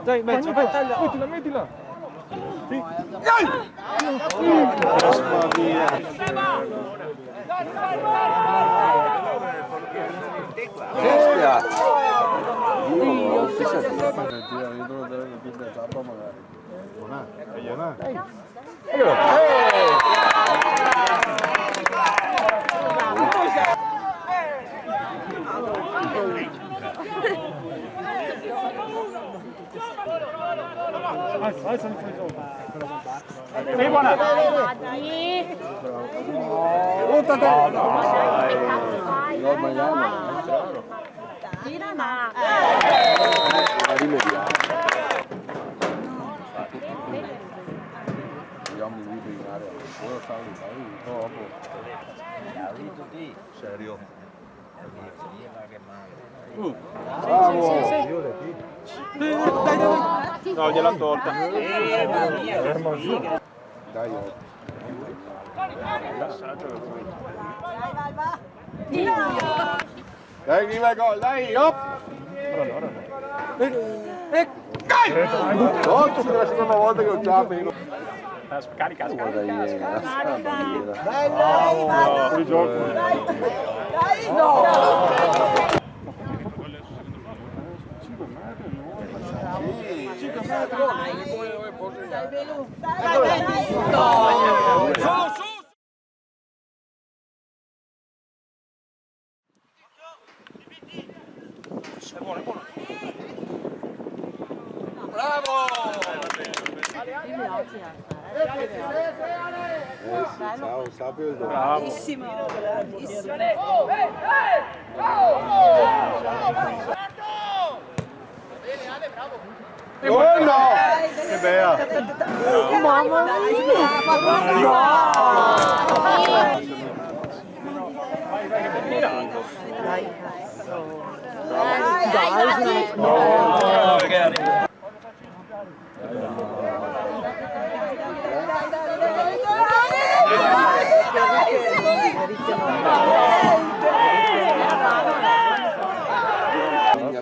Dai, vai, taglia. Mettila. Sì. Sei buona! Serio? Dai. No, gliel'ha tolta. Dai, dai, viva gol, dai, hop! No, è la seconda volta che lo chiami. Carica. Dai, Fuori gioco. Ciao, sapio. Bravissimo. Buono! Che bella. Mamma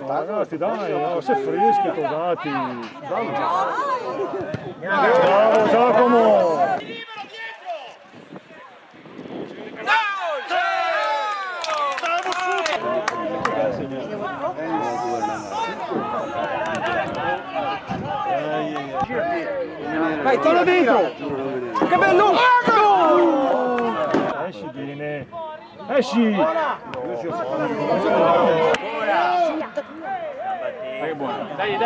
Ragazzi, dai, sei freschi, trovati. Bravo Giacomo! Vai, torna dentro! Che bello! Esci bene! Esci! Dai, buono! Dai!